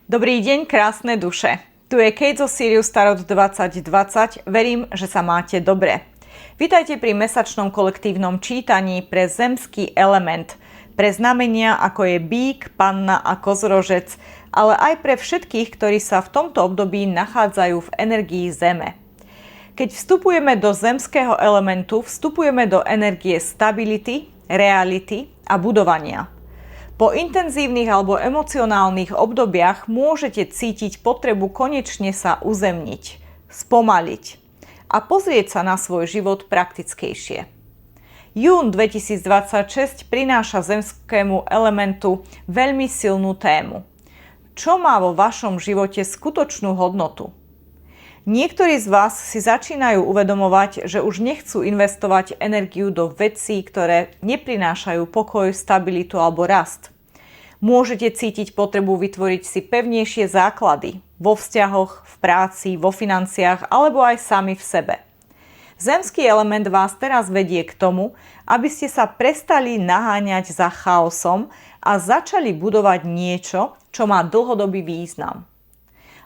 Dobrý deň, krásne duše. Tu je Kate zo Sirius Tarot 2020. Verím, že sa máte dobre. Vítajte pri mesačnom kolektívnom čítaní pre zemský element, pre znamenia ako je bík, panna a kozorožec, ale aj pre všetkých, ktorí sa v tomto období nachádzajú v energii Zeme. Keď vstupujeme do zemského elementu, vstupujeme do energie stability, reality a budovania. Po intenzívnych alebo emocionálnych obdobiach môžete cítiť potrebu konečne sa uzemniť, spomaliť a pozrieť sa na svoj život praktickejšie. Jún 2026 prináša zemskému elementu veľmi silnú tému. Čo má vo vašom živote skutočnú hodnotu? Niektorí z vás si začínajú uvedomovať, že už nechcú investovať energiu do vecí, ktoré neprinášajú pokoj, stabilitu alebo rast. Môžete cítiť potrebu vytvoriť si pevnejšie základy vo vzťahoch, v práci, vo financiách alebo aj sami v sebe. Zemský element vás teraz vedie k tomu, aby ste sa prestali naháňať za chaosom a začali budovať niečo, čo má dlhodobý význam.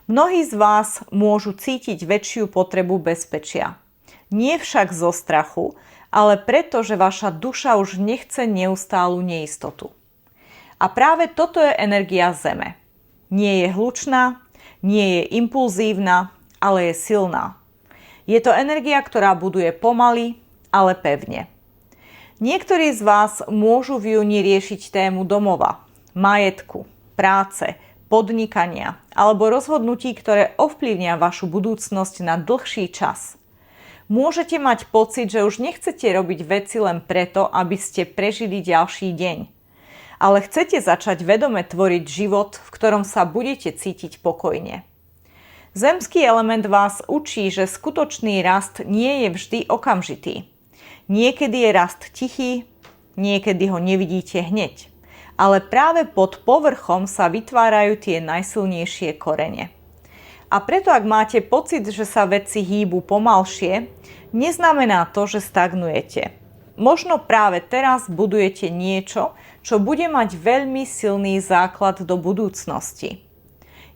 Mnohí z vás môžu cítiť väčšiu potrebu bezpečia. Nie však zo strachu, ale preto, že vaša duša už nechce neustálu neistotu. A práve toto je energia Zeme. Nie je hlučná, nie je impulzívna, ale je silná. Je to energia, ktorá buduje pomaly, ale pevne. Niektorí z vás môžu v júni riešiť tému domova, majetku, práce, podnikania alebo rozhodnutí, ktoré ovplyvnia vašu budúcnosť na dlhší čas. Môžete mať pocit, že už nechcete robiť veci len preto, aby ste prežili ďalší deň. Ale chcete začať vedome tvoriť život, v ktorom sa budete cítiť pokojne. Zemský element vás učí, že skutočný rast nie je vždy okamžitý. Niekedy je rast tichý, niekedy ho nevidíte hneď. Ale práve pod povrchom sa vytvárajú tie najsilnejšie korene. A preto, ak máte pocit, že sa veci hýbu pomalšie, neznamená to, že stagnujete. Možno práve teraz budujete niečo, čo bude mať veľmi silný základ do budúcnosti.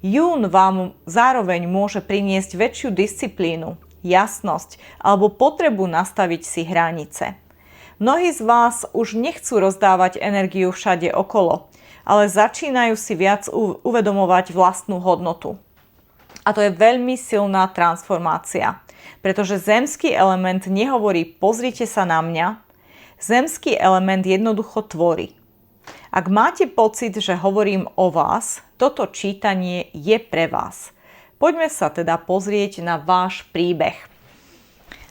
Jún vám zároveň môže priniesť väčšiu disciplínu, jasnosť alebo potrebu nastaviť si hranice. Mnohí z vás už nechcú rozdávať energiu všade okolo, ale začínajú si viac uvedomovať vlastnú hodnotu. A to je veľmi silná transformácia, pretože zemský element nehovorí pozrite sa na mňa, zemský element jednoducho tvorí. Ak máte pocit, že hovorím o vás, toto čítanie je pre vás. Poďme sa teda pozrieť na váš príbeh.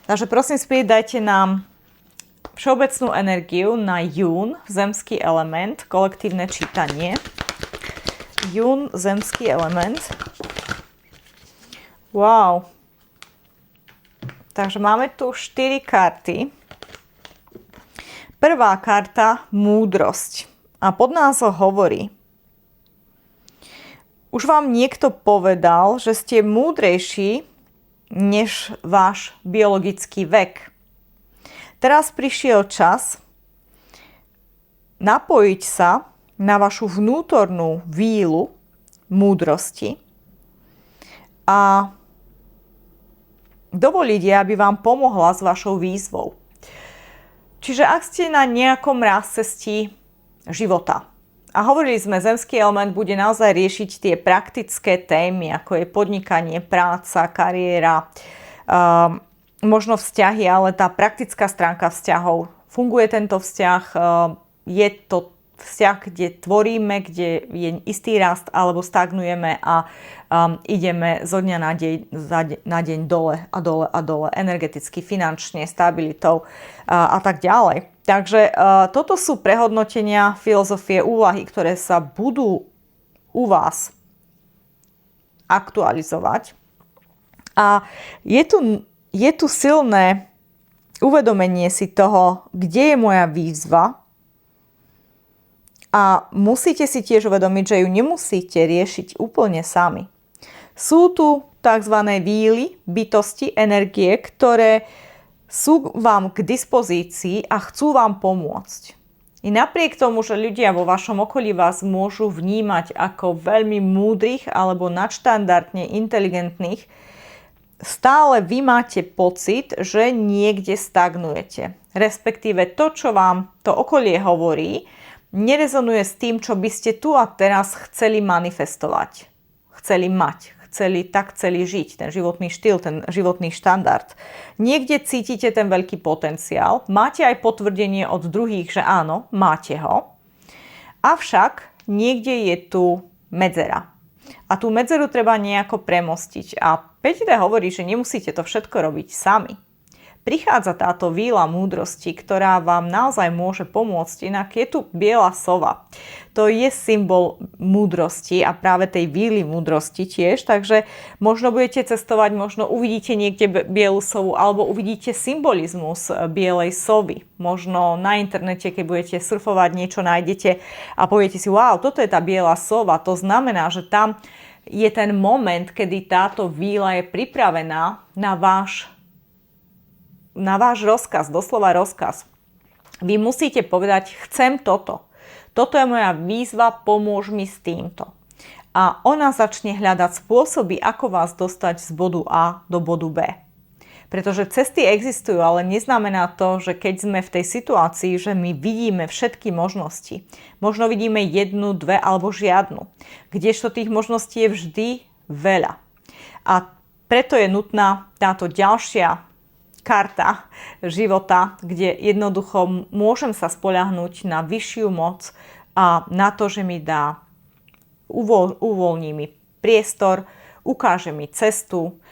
Takže prosím, dajte nám všeobecnú energiu na jún, zemský element, kolektívne čítanie. Jún, zemský element. Wow. Takže máme tu 4 karty. Prvá karta, múdrosť. A podnázov hovorí: už vám niekto povedal, že ste múdrejší než váš biologický vek. Teraz prišiel čas napojiť sa na vašu vnútornú vílu múdrosti a dovoliť jej, aby vám pomohla s vašou výzvou. Čiže ak ste na nejakom cesty života a hovorili sme, zemský element bude naozaj riešiť tie praktické témy, ako je podnikanie, práca, kariéra, možno vzťahy, ale tá praktická stránka vzťahov. Funguje tento vzťah, je to vzťah, kde tvoríme, kde je istý rast, alebo stagnujeme a ideme zo dňa na deň dole a dole a dole, energeticky, finančne, stabilitou a tak ďalej. Takže toto sú prehodnotenia, filozofie, úvahy, ktoré sa budú u vás aktualizovať. A je tu silné uvedomenie si toho, kde je moja výzva, a musíte si tiež uvedomiť, že ju nemusíte riešiť úplne sami. Sú tu tzv. Víly, bytosti, energie, ktoré sú vám k dispozícii a chcú vám pomôcť. I napriek tomu, že ľudia vo vašom okolí vás môžu vnímať ako veľmi múdrych alebo nadštandardne inteligentných, stále vy máte pocit, že niekde stagnujete. Respektíve to, čo vám to okolie hovorí, nerezonuje s tým, čo by ste tu a teraz chceli manifestovať. Chceli mať, chceli žiť, ten životný štýl, ten životný štandard. Niekde cítite ten veľký potenciál, máte aj potvrdenie od druhých, že áno, máte ho, avšak niekde je tu medzera. A tú medzeru treba nejako premostiť. A 5D hovorí, že nemusíte to všetko robiť sami. Prichádza táto víla múdrosti, ktorá vám naozaj môže pomôcť. Inak je tu biela sova. To je symbol múdrosti a práve tej víly múdrosti tiež. Takže možno budete cestovať, možno uvidíte niekde bielu sovu alebo uvidíte symbolizmus bielej sovy. Možno na internete, keď budete surfovať, niečo nájdete a poviete si, wow, toto je tá biela sova. To znamená, že tam je ten moment, kedy táto víla je pripravená na váš rozkaz, doslova rozkaz. Vy musíte povedať, chcem toto. Toto je moja výzva, pomôž mi s týmto. A ona začne hľadať spôsoby, ako vás dostať z bodu A do bodu B. Pretože cesty existujú, ale neznamená to, že keď sme v tej situácii, že my vidíme všetky možnosti. Možno vidíme 1, 2 alebo žiadnu. Kdežto tých možností je vždy veľa. A preto je nutná táto ďalšia karta života, kde jednoducho môžem sa spoľahnúť na vyššiu moc a na to, že mi dá, uvoľní mi priestor, ukáže mi cestu,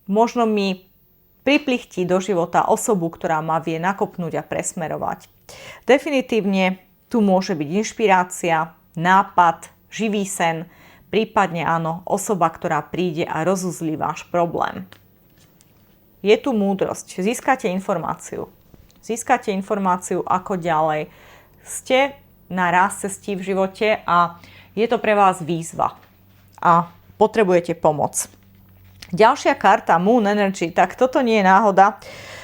možno mi priplichtí do života osobu, ktorá ma vie nakopnúť a presmerovať. Definitívne tu môže byť inšpirácia, nápad, živý sen, prípadne áno, osoba, ktorá príde a rozuzlí váš problém. Je tu múdrosť. Získate informáciu. Ako ďalej. Ste na raz cestí v živote a je to pre vás výzva. A potrebujete pomoc. Ďalšia karta, Moon Energy, tak toto nie je náhoda.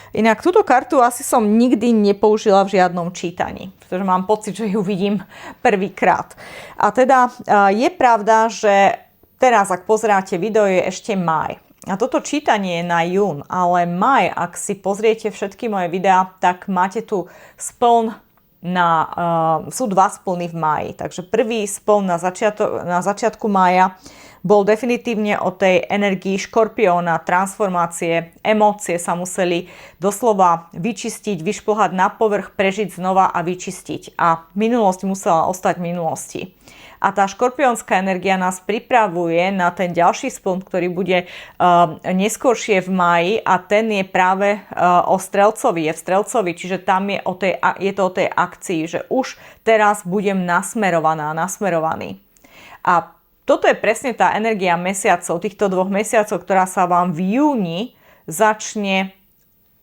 Inak túto kartu asi som nikdy nepoužila v žiadnom čítaní, pretože mám pocit, že ju vidím prvýkrát. A teda je pravda, že teraz, ak pozeráte video, je ešte máj. A toto čítanie je na jún, ale maj, ak si pozriete všetky moje videá, tak máte tu spln sú 2 splny v máji. Takže prvý spln na začiatku mája bol definitívne o tej energii škorpióna, transformácie, emócie sa museli doslova vyčistiť, vyšplhať na povrch, prežiť znova a vyčistiť. A minulosť musela ostať v minulosti. A tá škorpiónska energia nás pripravuje na ten ďalší spln, ktorý bude neskôršie v máji a ten je práve o Strelcovi, je v Strelcovi, čiže tam je to o tej akcii, že už teraz budem nasmerovaný. A toto je presne tá energia mesiacov, týchto 2 mesiacov, ktorá sa vám v júni začne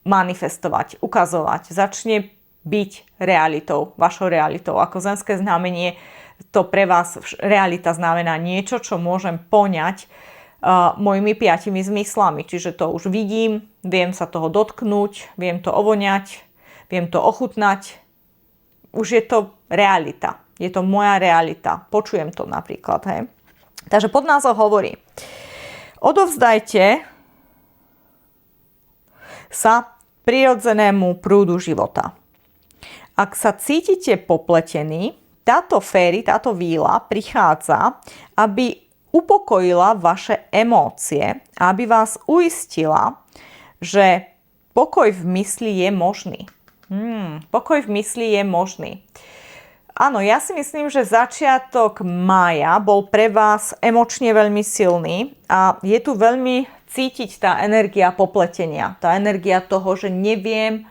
manifestovať, ukazovať, začne byť realitou, vašou realitou. Ako zemské znamenie, to pre vás realita znamená niečo, čo môžem poňať mojimi 5 zmyslami. Čiže to už vidím, viem sa toho dotknúť, viem to ovoňať, viem to ochutnať. Už je to realita. Je to moja realita. Počujem to napríklad. Hej. Takže podnázov hovorí: odovzdajte sa prirodzenému prúdu života. Ak sa cítite popletení, táto víla prichádza, aby upokojila vaše emócie, aby vás uistila, že pokoj v mysli je možný. Pokoj v mysli je možný. Áno, ja si myslím, že začiatok mája bol pre vás emočne veľmi silný a je tu veľmi cítiť tá energia popletenia, tá energia toho, že neviem,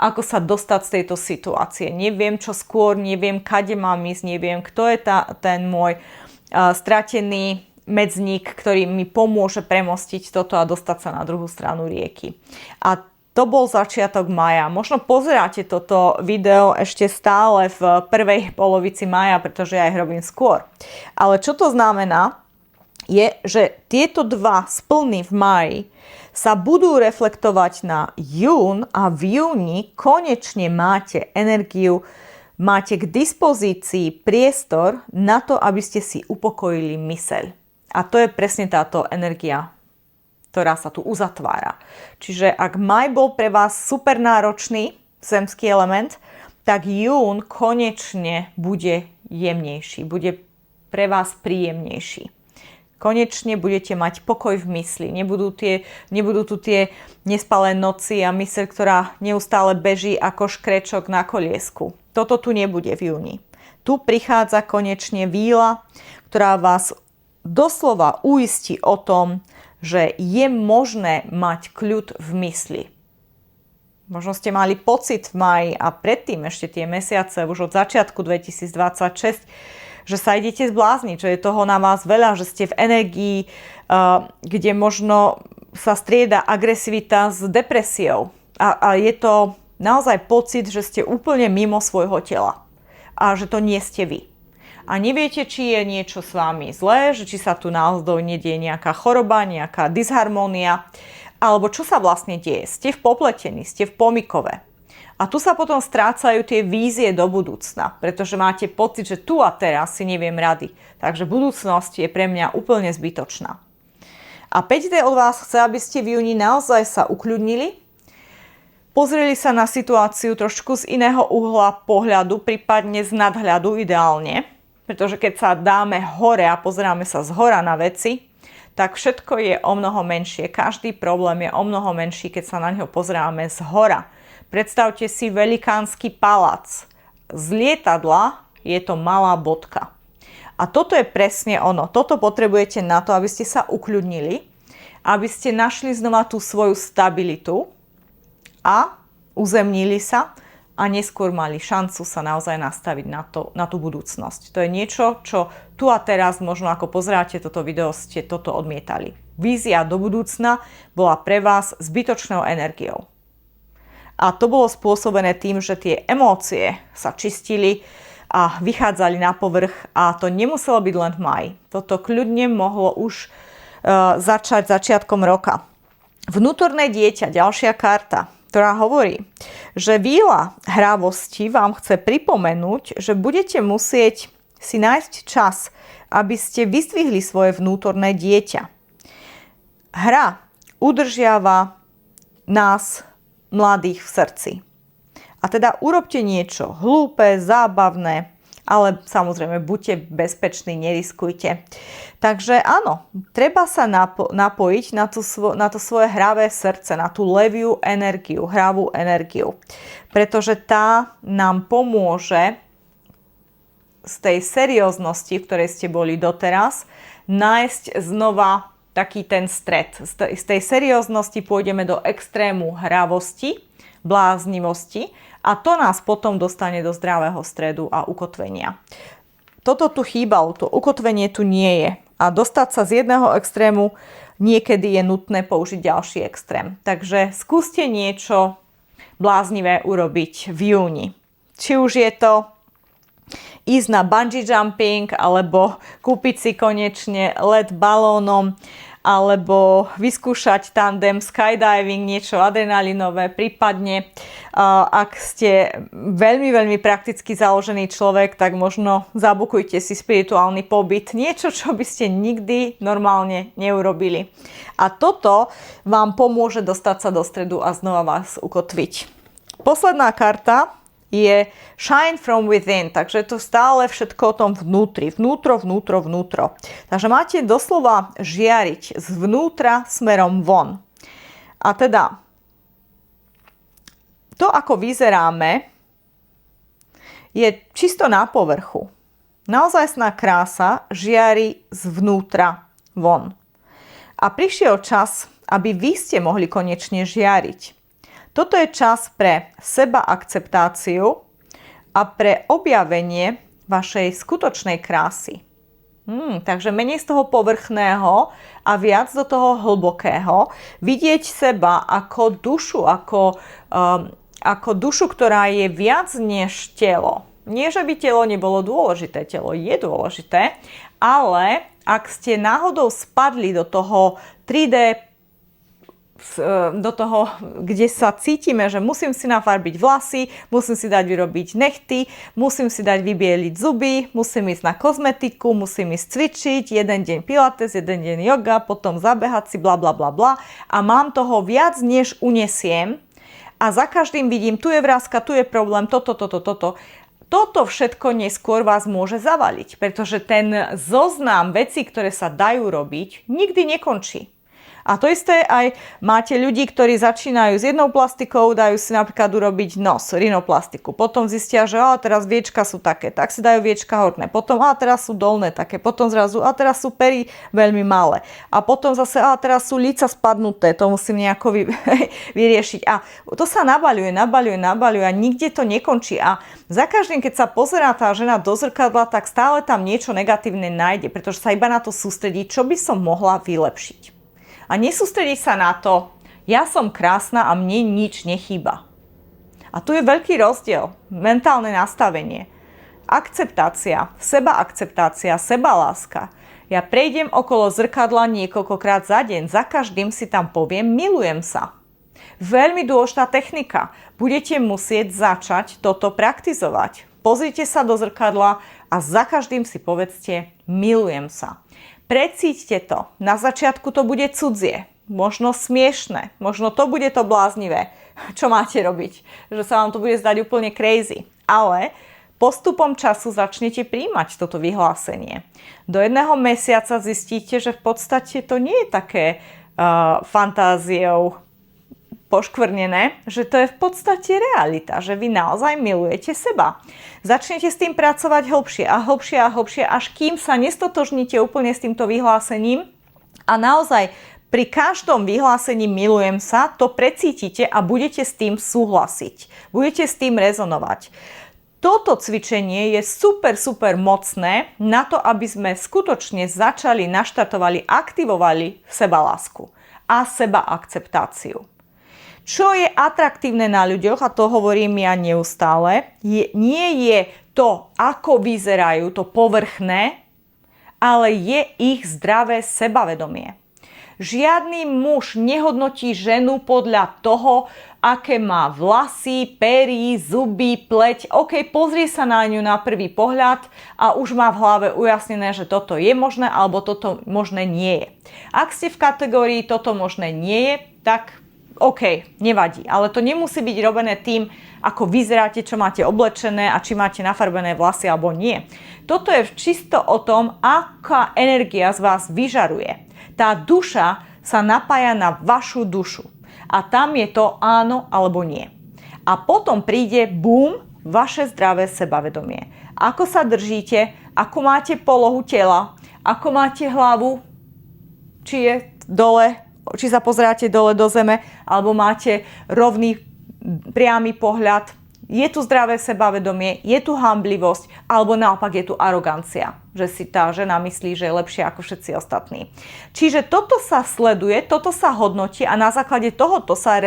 ako sa dostať z tejto situácie. Neviem, čo skôr, neviem, kade mám ísť, neviem, kto je ten môj stratený medzník, ktorý mi pomôže premostiť toto a dostať sa na druhú stranu rieky. A to bol začiatok mája. Možno pozeráte toto video ešte stále v prvej polovici mája, pretože ja ich robím skôr. Ale čo to znamená, je, že tieto 2 splny v máji sa budú reflektovať na jún a v júni konečne máte energiu máte k dispozícii priestor na to, aby ste si upokojili myseľ. A to je presne táto energia, ktorá sa tu uzatvára. Čiže ak maj bol pre vás super náročný, zemský element, tak jún konečne bude jemnejší, bude pre vás príjemnejší. Konečne budete mať pokoj v mysli. Nebudú tu tie nespalé noci a myseľ, ktorá neustále beží ako škrečok na koliesku. Toto tu nebude v júni. Tu prichádza konečne víla, ktorá vás doslova uistí o tom, že je možné mať kľud v mysli. Možno ste mali pocit v máji a predtým ešte tie mesiace, už od začiatku 2026, že sa idete zblázniť, že je toho na vás veľa, že ste v energii, kde možno sa strieda agresivita s depresiou. A je to naozaj pocit, že ste úplne mimo svojho tela a že to nie ste vy. A neviete, či je niečo s vami zlé, že či sa tu náhodou nedieje nejaká choroba, nejaká disharmónia, alebo čo sa vlastne deje. Ste v popletení, ste v pomykove. A tu sa potom strácajú tie vízie do budúcna, pretože máte pocit, že tu a teraz si neviem rady. Takže budúcnosť je pre mňa úplne zbytočná. A 5D od vás chce, aby ste v júni naozaj sa ukľudnili, pozreli sa na situáciu trošku z iného uhla pohľadu, prípadne z nadhľadu ideálne, pretože keď sa dáme hore a pozeráme sa zhora na veci, tak všetko je o mnoho menšie. Každý problém je o mnoho menší, keď sa na ňo pozeráme zhora. Predstavte si velikánsky palác. Z lietadla je to malá bodka. A toto je presne ono. Toto potrebujete na to, aby ste sa ukľudnili, aby ste našli znova tú svoju stabilitu a uzemnili sa a neskôr mali šancu sa naozaj nastaviť na tú budúcnosť. To je niečo, čo tu a teraz, možno ako pozeráte toto video, ste toto odmietali. Vízia do budúcna bola pre vás zbytočnou energiou. A to bolo spôsobené tým, že tie emócie sa čistili a vychádzali na povrch a to nemuselo byť len v máji. Toto kľudne mohlo už začať začiatkom roka. Vnútorné dieťa, ďalšia karta, ktorá hovorí, že víla hrávosti vám chce pripomenúť, že budete musieť si nájsť čas, aby ste vyzdvihli svoje vnútorné dieťa. Hra udržiava nás mladých v srdci. A teda urobte niečo hlúpe, zábavné, ale samozrejme buďte bezpeční, neriskujte. Takže áno, treba sa napojiť na to svoje hravé srdce, na tú leviu energiu, hravú energiu. Pretože tá nám pomôže z tej serióznosti, v ktorej ste boli doteraz, nájsť znova taký ten stred. Z tej serióznosti pôjdeme do extrému hravosti, bláznivosti a to nás potom dostane do zdravého stredu a ukotvenia. Toto tu chýbalo, to ukotvenie tu nie je. A dostať sa z jedného extrému niekedy je nutné použiť ďalší extrém. Takže skúste niečo bláznivé urobiť v júni. Či už je to ísť na bungee jumping, alebo kúpiť si konečne let balónom, alebo vyskúšať tandem, skydiving, niečo adrenalinové, prípadne ak ste veľmi, veľmi prakticky založený človek, tak možno zabukujte si spirituálny pobyt, niečo, čo by ste nikdy normálne neurobili. A toto vám pomôže dostať sa do stredu a znova vás ukotviť. Posledná karta je shine from within, takže to stále všetko o tom vnútri, vnútro. Takže máte doslova žiariť zvnútra smerom von. A teda to, ako vyzeráme, je čisto na povrchu. Naozajstná krása žiari zvnútra von. A prišiel čas, aby vy ste mohli konečne žiariť. Toto je čas pre sebaakceptáciu a pre objavenie vašej skutočnej krásy. Takže menej z toho povrchného a viac do toho hlbokého. Vidieť seba ako dušu, ako dušu, ktorá je viac než telo. Nie, že by telo nebolo dôležité, telo je dôležité, ale ak ste náhodou spadli do toho 3D do toho, kde sa cítime, že musím si nafarbiť vlasy, musím si dať vyrobiť nechty, musím si dať vybieliť zuby, musím ísť na kozmetiku, musím ísť cvičiť, jeden deň pilates, jeden deň yoga, potom zabehať si bla bla bla bla a mám toho viac, než unesiem a za každým vidím, tu je vráska, tu je problém, toto. Toto všetko neskôr vás môže zavaliť, pretože ten zoznam vecí, ktoré sa dajú robiť, nikdy nekončí. A to isté aj máte ľudí, ktorí začínajú s jednou plastikou, dajú si napríklad urobiť nos, rinoplastiku. Potom zistia, že teraz viečka sú také, tak si dajú viečka horné. Potom teraz sú dolné také, potom zrazu teraz sú pery veľmi malé. A potom zase teraz sú líca spadnuté, to musím nejako vyriešiť. A to sa nabaľuje a nikde to nekončí. A za každým, keď sa pozerá tá žena do zrkadla, tak stále tam niečo negatívne nájde, pretože sa iba na to sústredí, čo by som mohla vylepšiť. A nesústrediť sa na to, ja som krásna a mne nič nechýba. A tu je veľký rozdiel, mentálne nastavenie. Akceptácia, sebaakceptácia, sebaláska. Ja prejdem okolo zrkadla niekoľkokrát za deň, za každým si tam poviem, milujem sa. Veľmi dôležitá technika. Budete musieť začať toto praktizovať. Pozrite sa do zrkadla a za každým si povedzte, milujem sa. Precíťte to. Na začiatku to bude cudzie, možno smiešné, možno to bude to bláznivé, čo máte robiť, že sa vám to bude zdať úplne crazy. Ale postupom času začnete príjmať toto vyhlásenie. Do 1 mesiaca zistíte, že v podstate to nie je také fantáziou poškvrnené, že to je v podstate realita, že vy naozaj milujete seba. Začnete s tým pracovať hlbšie, až kým sa nestotožníte úplne s týmto vyhlásením a naozaj pri každom vyhlásení milujem sa, to precítite a budete s tým súhlasiť. Budete s tým rezonovať. Toto cvičenie je super mocné na to, aby sme skutočne začali, naštartovali, aktivovali sebalásku a sebaakceptáciu. Čo je atraktívne na ľuďoch, a to hovorím ja neustále, nie je to, ako vyzerajú, to povrchné, ale je ich zdravé sebavedomie. Žiadny muž nehodnotí ženu podľa toho, aké má vlasy, pery, zuby, pleť. OK, pozrie sa na ňu na prvý pohľad a už má v hlave ujasnené, že toto je možné alebo toto možné nie je. Ak ste v kategórii toto možné nie je, tak OK, nevadí, ale to nemusí byť robené tým, ako vyzeráte, čo máte oblečené a či máte nafarbené vlasy alebo nie. Toto je čisto o tom, aká energia z vás vyžaruje. Tá duša sa napája na vašu dušu a tam je to áno alebo nie. A potom príde boom, vaše zdravé sebavedomie. Ako sa držíte, ako máte polohu tela, ako máte hlavu, či je dole, či sa pozeráte dole do zeme, alebo máte rovný, priamy pohľad. Je tu zdravé sebavedomie, je tu hanblivosť, alebo naopak je tu arogancia, že si tá žena myslí, že je lepšia ako všetci ostatní. Čiže toto sa sleduje, toto sa hodnotí a na základe tohoto sa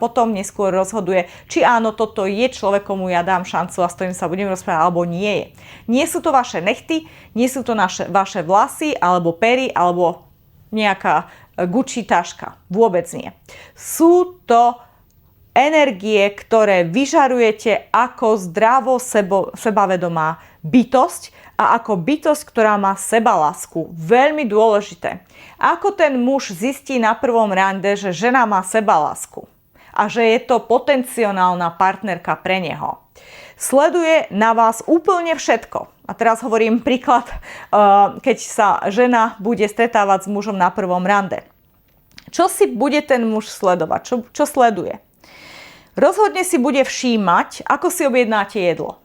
potom neskôr rozhoduje, či áno, toto je človek, komu ja dám šancu a s ktorým sa budem rozprávať, alebo nie je. Nie sú to vaše nechty, nie sú to vaše vlasy, alebo pery, alebo nejaká Gucci taška. Vôbec nie. Sú to energie, ktoré vyžarujete ako zdravo sebavedomá bytosť a ako bytosť, ktorá má sebalásku. Veľmi dôležité. Ako ten muž zistí na prvom rande, že žena má sebalásku a že je to potenciálna partnerka pre neho. Sleduje na vás úplne všetko. A teraz hovorím príklad, keď sa žena bude stretávať s mužom na prvom rande. Čo si bude ten muž sledovať? Čo sleduje? Rozhodne si bude všímať, ako si objednáte jedlo.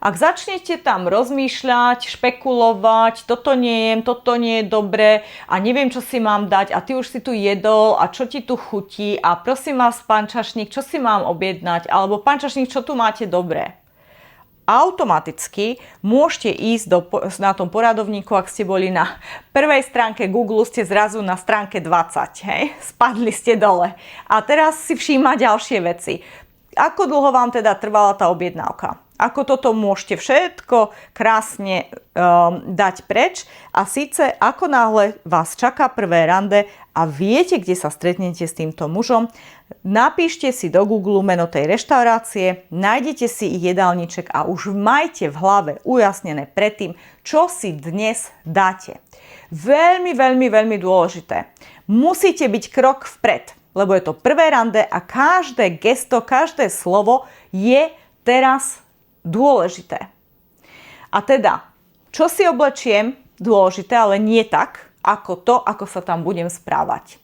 Ak začnete tam rozmýšľať, špekulovať, toto nie jem, toto nie je dobré a neviem, čo si mám dať a ty už si tu jedol a čo ti tu chutí a prosím vás, pán čašník, čo si mám objednať alebo pán čašník, čo tu máte dobré. Automaticky môžete ísť na tom poradovníku, ak ste boli na prvej stránke Google, ste zrazu na stránke 20, hej? Spadli ste dole. A teraz si všíma ďalšie veci. Ako dlho vám teda trvala tá objednávka? Ako toto môžete všetko krásne dať preč a síce ako náhle vás čaká prvé rande a viete, kde sa stretnete s týmto mužom, napíšte si do Google meno tej reštaurácie, nájdete si ich jedálniček a už majte v hlave ujasnené predtým, čo si dnes dáte. Veľmi, veľmi, veľmi dôležité. Musíte byť krok vpred, lebo je to prvé rande a každé gesto, každé slovo je teraz dôležité. A teda, čo si oblečiem, dôležité, ale nie tak, ako to, ako sa tam budem správať.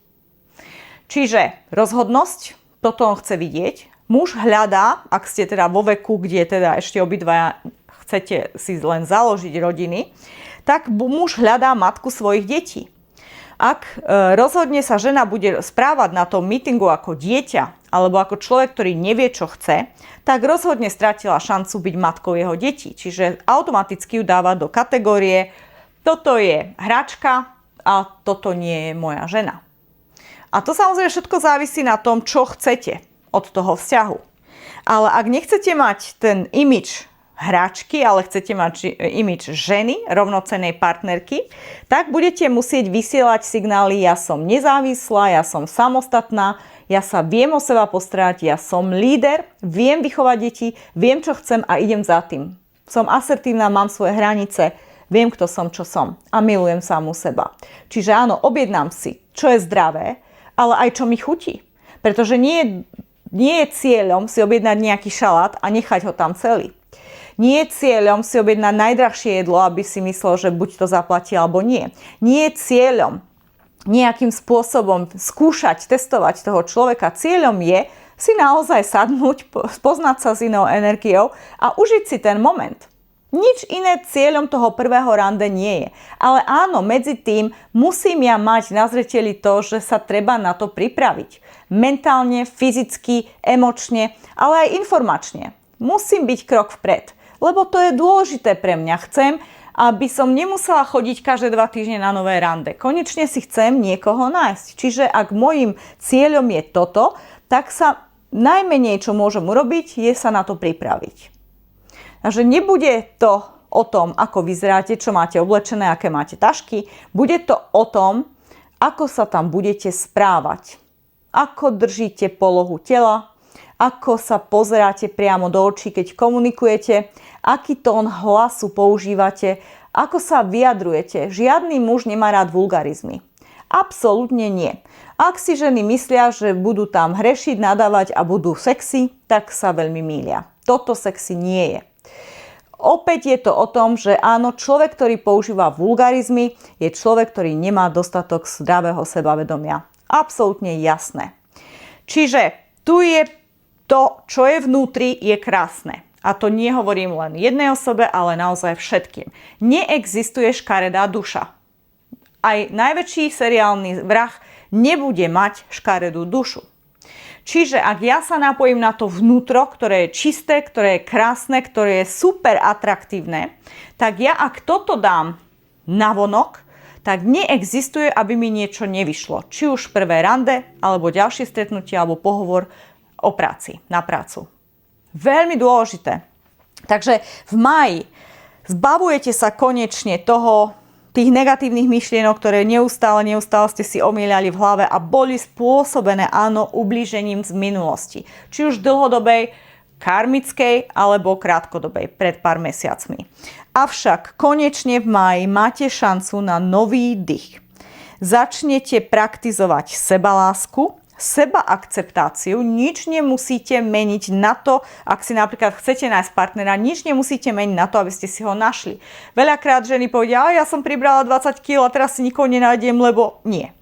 Čiže rozhodnosť, toto on chce vidieť. Muž hľadá, ak ste teda vo veku, kde teda ešte obidvaja chcete si len založiť rodiny, tak muž hľadá matku svojich detí. Ak rozhodne sa žena bude správať na tom meetingu ako dieťa alebo ako človek, ktorý nevie, čo chce, tak rozhodne stratila šancu byť matkou jeho detí. Čiže automaticky ju dáva do kategórie toto je hračka a toto nie je moja žena. A to samozrejme všetko závisí na tom, čo chcete od toho vzťahu. Ale ak nechcete mať ten imidž hračky, ale chcete mať imidž ženy, rovnocennej partnerky, tak budete musieť vysielať signály: ja som nezávislá, ja som samostatná, ja sa viem o seba postarať, ja som líder, viem vychovať deti, viem, čo chcem a idem za tým. Som asertívna, mám svoje hranice, viem, kto som, čo som a milujem samú seba. Čiže áno, objednám si, čo je zdravé, ale aj čo mi chutí. Pretože nie je cieľom si objednať nejaký šalát a nechať ho tam celý. Nie je cieľom si objednať najdrahšie jedlo, aby si myslel, že buď to zaplatí, alebo nie. Nie je cieľom nejakým spôsobom skúšať, testovať toho človeka. Cieľom je si naozaj sadnúť, poznať sa s inou energiou a užiť si ten moment. Nič iné cieľom toho prvého rande nie je. Ale áno, medzi tým musím ja mať na zreteli to, že sa treba na to pripraviť. Mentálne, fyzicky, emočne, ale aj informačne. Musím byť krok vpred. Lebo to je dôležité pre mňa. Chcem, aby som nemusela chodiť každé 2 týždne na nové rande. Konečne si chcem niekoho nájsť. Čiže ak môjim cieľom je toto, tak sa najmenej, čo môžem urobiť, je sa na to pripraviť. Takže nebude to o tom, ako vyzeráte, čo máte oblečené, aké máte tašky. Bude to o tom, ako sa tam budete správať. Ako držíte polohu tela, ako sa pozeráte priamo do očí, keď komunikujete, aký tón hlasu používate, ako sa vyjadrujete. Žiadny muž nemá rád vulgarizmy. Absolútne nie. Ak si ženy myslia, že budú tam hrešiť, nadávať a budú sexy, tak sa veľmi mýlia. Toto sexy nie je. Opäť je to o tom, že áno, človek, ktorý používa vulgarizmy, je človek, ktorý nemá dostatok zdravého sebavedomia. Absolútne jasné. Čiže tu je to, čo je vnútri, je krásne. A to nehovorím len jednej osobe, ale naozaj všetkým. Neexistuje škaredá duša. Aj najväčší seriálny vrah nebude mať škaredú dušu. Čiže ak ja sa napojím na to vnútro, ktoré je čisté, ktoré je krásne, ktoré je super atraktívne, tak ja ak toto dám navonok, tak neexistuje, aby mi niečo nevyšlo. Či už prvé rande, alebo ďalšie stretnutie, alebo pohovor o práci, na prácu. Veľmi dôležité. Takže v máji zbavujete sa konečne tých negatívnych myšlienok, ktoré neustále ste si omieľali v hlave a boli spôsobené, áno, ublížením z minulosti. Či už dlhodobej, karmickej alebo krátkodobej, pred pár mesiacmi. Avšak konečne v máji máte šancu na nový dých. Začnete praktizovať sebalásku, sebaakceptáciu, nič nemusíte meniť na to, ak si napríklad chcete nájsť partnera, nič nemusíte meniť na to, aby ste si ho našli. Veľakrát ženy povedia, ja som pribrala 20 kg a teraz si nikoho nenájdem, lebo nie.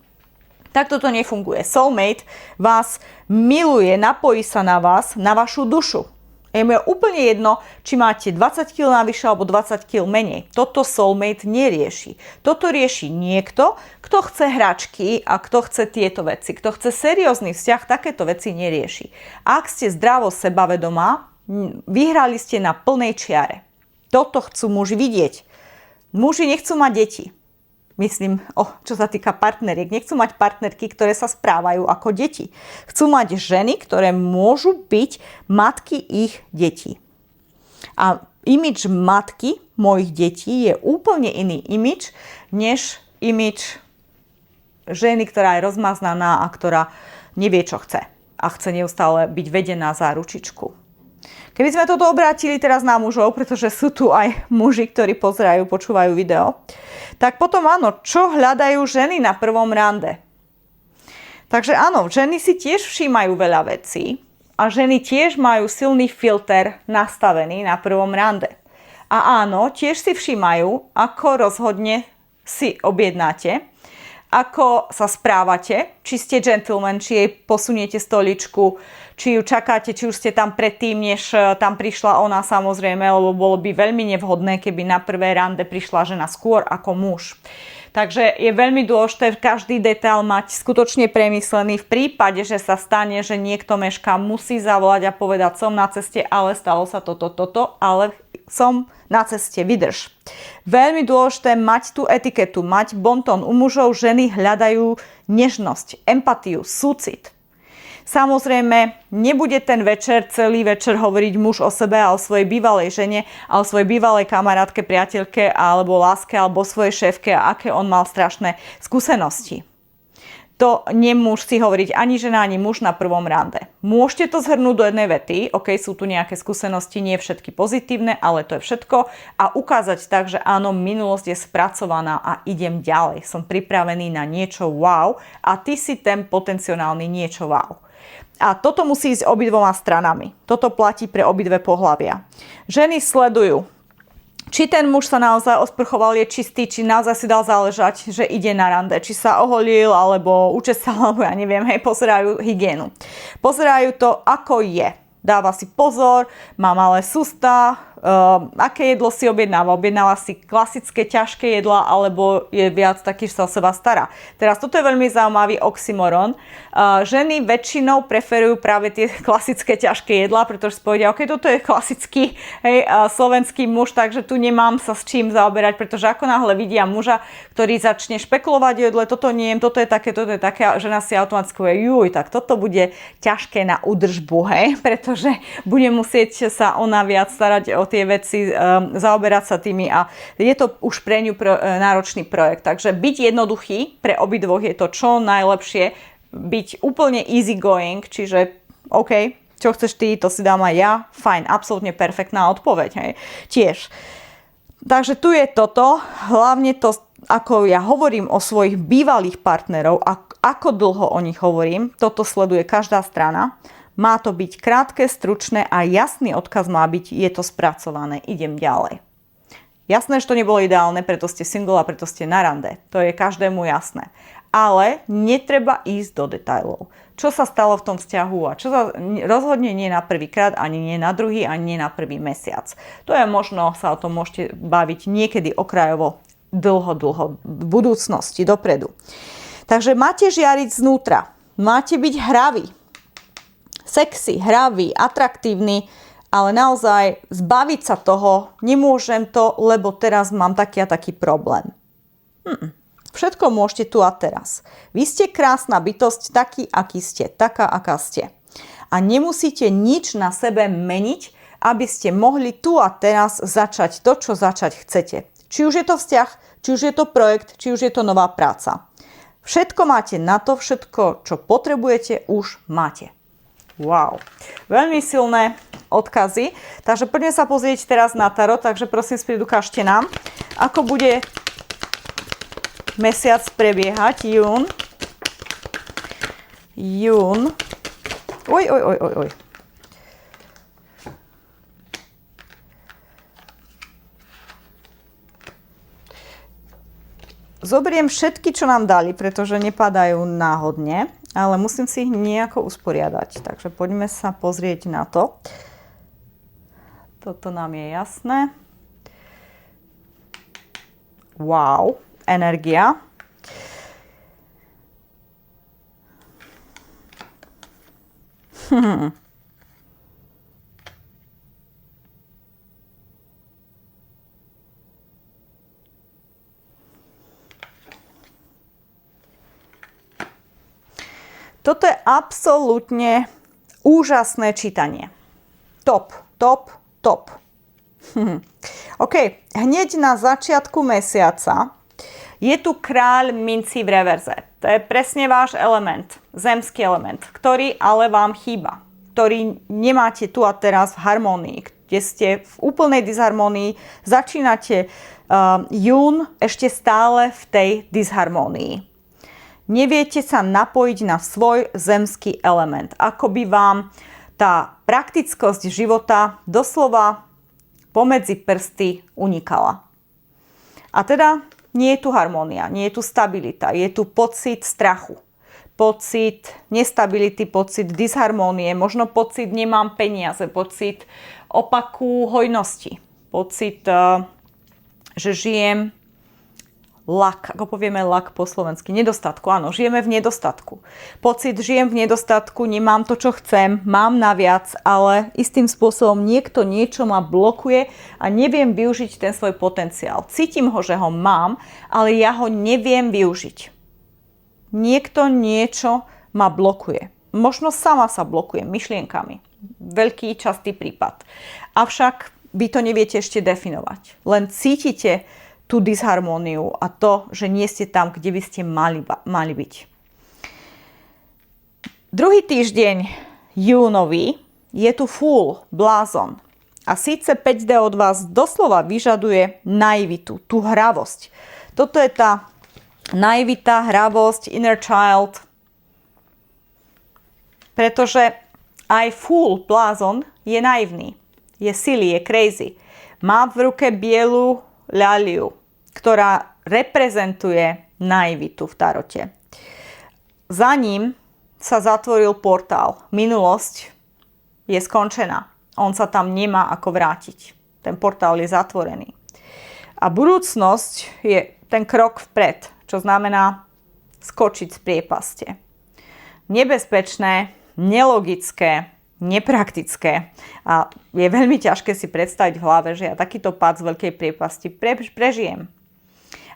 Takto to nefunguje. Soulmate vás miluje, napojí sa na vás, na vašu dušu. Je mi úplne jedno, či máte 20 kg navyše alebo 20 kg menej. Toto soulmate nerieši. Toto rieši niekto, kto chce hračky a kto chce tieto veci. Kto chce seriózny vzťah, takéto veci nerieši. Ak ste zdravo sebavedomá, vyhrali ste na plnej čiare. Toto chcú muži vidieť. Muži nechcú mať deti. Myslím, čo sa týka partneriek. Nechcú mať partnerky, ktoré sa správajú ako deti. Chcú mať ženy, ktoré môžu byť matky ich detí. A imidž matky mojich detí je úplne iný imidž, než imidž ženy, ktorá je rozmaznaná a ktorá nevie, čo chce. A chce neustále byť vedená za ručičku. Keby sme toto obrátili teraz na mužov, pretože sú tu aj muži, ktorí pozerajú, počúvajú video, tak potom áno, čo hľadajú ženy na prvom rande? Takže áno, ženy si tiež všímajú veľa vecí a ženy tiež majú silný filter nastavený na prvom rande. A áno, tiež si všímajú, ako rozhodne si objednáte, ako sa správate, či ste gentleman, či jej posuniete stoličku, či ju čakáte, či už ste tam predtým, než tam prišla ona samozrejme, lebo bolo by veľmi nevhodné, keby na prvé rande prišla žena skôr ako muž. Takže je veľmi dôležité každý detail mať skutočne premyslený. V prípade, že sa stane, že niekto mešká, musí zavolať a povedať, som na ceste, ale stalo sa toto, ale som na ceste, vydrž. Veľmi dôležité mať tú etiketu, mať bonton. U mužov ženy hľadajú nežnosť, empatiu, súcit. Samozrejme, nebude ten večer, celý večer hovoriť muž o sebe a o svojej bývalej žene a o svojej bývalej kamarátke, priateľke alebo láske alebo svojej šéfke a aké on mal strašné skúsenosti. To nemusí hovoriť ani žena, ani muž na prvom rande. Môžete to zhrnúť do jednej vety, ok, sú tu nejaké skúsenosti, nie všetky pozitívne, ale to je všetko a ukázať tak, že áno, minulosť je spracovaná a idem ďalej. Som pripravený na niečo wow a ty si ten potenciálny niečo wow. A toto musí ísť obidvoma stranami. Toto platí pre obidve pohlavia. Ženy sledujú, či ten muž sa naozaj osprchoval, je čistý, či naozaj si dal záležať, že ide na rande, či sa oholil, alebo učesal, alebo ja neviem, hej, pozerajú hygienu. Pozerajú to, ako je. Dáva si pozor, má malé sústa, aké jedlo si objednáva. Objednáva si klasické ťažké jedlá, alebo je viac taký, že sa o seba stará. Teraz toto je veľmi zaujímavý oxymoron. Ženy väčšinou preferujú práve tie klasické ťažké jedlá, pretože si povedia, ok, toto je klasický slovenský muž, takže tu nemám sa s čím zaoberať, pretože ako náhle vidia muža, ktorý začne špekulovať jedle, toto nie jem, toto je také, a žena si automaticky povie, tak toto bude ťažké na údržbu, hej, pretože bude musieť sa ona viac starať o tie veci, zaoberať sa tými a je to už pre ňu náročný projekt. Takže byť jednoduchý pre obidvoch je to čo najlepšie, byť úplne easy going, čiže OK, čo chceš ty, to si dám aj ja, fajn, absolútne perfektná odpoveď, hej, tiež. Takže tu je toto, hlavne to, ako ja hovorím o svojich bývalých partnerov a ako dlho o nich hovorím, toto sleduje každá strana. Má to byť krátke, stručné a jasný odkaz má byť, je to spracované, idem ďalej. Jasné, že to nebolo ideálne, preto ste single a preto ste na rande. To je každému jasné. Ale netreba ísť do detailov. Čo sa stalo v tom vzťahu a čo sa rozhodne nie na prvýkrát, ani nie na druhý, ani nie na prvý mesiac. To je možno, sa o tom môžete baviť niekedy okrajovo, dlho, v budúcnosti, dopredu. Takže máte žiariť znútra. Máte byť hraví. Sexy, hravý, atraktívny, ale naozaj zbaviť sa toho, nemôžem to, lebo teraz mám taký a taký problém. Všetko môžete tu a teraz. Vy ste krásna bytosť, taký, aký ste, taká, aká ste. A nemusíte nič na sebe meniť, aby ste mohli tu a teraz začať to, čo začať chcete. Či už je to vzťah, či už je to projekt, či už je to nová práca. Všetko máte na to, všetko, čo potrebujete, už máte. Wow, veľmi silné odkazy. Takže poďme sa pozrieť teraz na tarot, takže prosím, Spirit, ukážte nám, ako bude mesiac prebiehať, jún. Oj. Zoberiem všetky, čo nám dali, pretože nepadajú náhodne, ale musím si ich nejako usporiadať. Takže poďme sa pozrieť na to. Toto nám je jasné. Wow, energia. Toto je absolútne úžasné čítanie. Top. OK, hneď na začiatku mesiaca je tu kráľ mincí v reverze. To je presne váš element, zemský element, ktorý ale vám chýba, ktorý nemáte tu a teraz v harmónii, kde ste v úplnej disharmónii, začínate jún ešte stále v tej disharmónii. Neviete sa napojiť na svoj zemský element, ako by vám tá praktickosť života doslova pomedzi prsty unikala. A teda nie je tu harmónia, nie je tu stabilita, je tu pocit strachu, pocit nestability, pocit disharmónie, možno pocit nemám peniaze, pocit opaku hojnosti, pocit, že žijem ako povieme lak po slovensky, nedostatku, áno, žijeme v nedostatku. Pocit, žijem v nedostatku, nemám to, čo chcem, mám naviac, ale istým spôsobom niekto niečo ma blokuje a neviem využiť ten svoj potenciál. Cítim ho, že ho mám, ale ja ho neviem využiť. Niekto niečo ma blokuje. Možno sama sa blokuje myšlienkami. Veľký častý prípad. Avšak vy to neviete ešte definovať. Len cítite tú disharmóniu a to, že nie ste tam, kde by ste mali byť. Druhý týždeň júnový je tu fúl, blázon. A síce 5D od vás doslova vyžaduje naivitu, tú hravosť. Toto je tá naivita, hravosť, inner child. Pretože aj fúl, blázon je naivný, je silly, je crazy. Má v ruke bielu ľaliu, ktorá reprezentuje naivitu v tarote. Za ním sa zatvoril portál. Minulosť je skončená. On sa tam nemá ako vrátiť. Ten portál je zatvorený. A budúcnosť je ten krok vpred, čo znamená skočiť z priepaste. Nebezpečné, nelogické, nepraktické a je veľmi ťažké si predstaviť v hlave, že ja takýto pád z veľkej priepasti prežijem.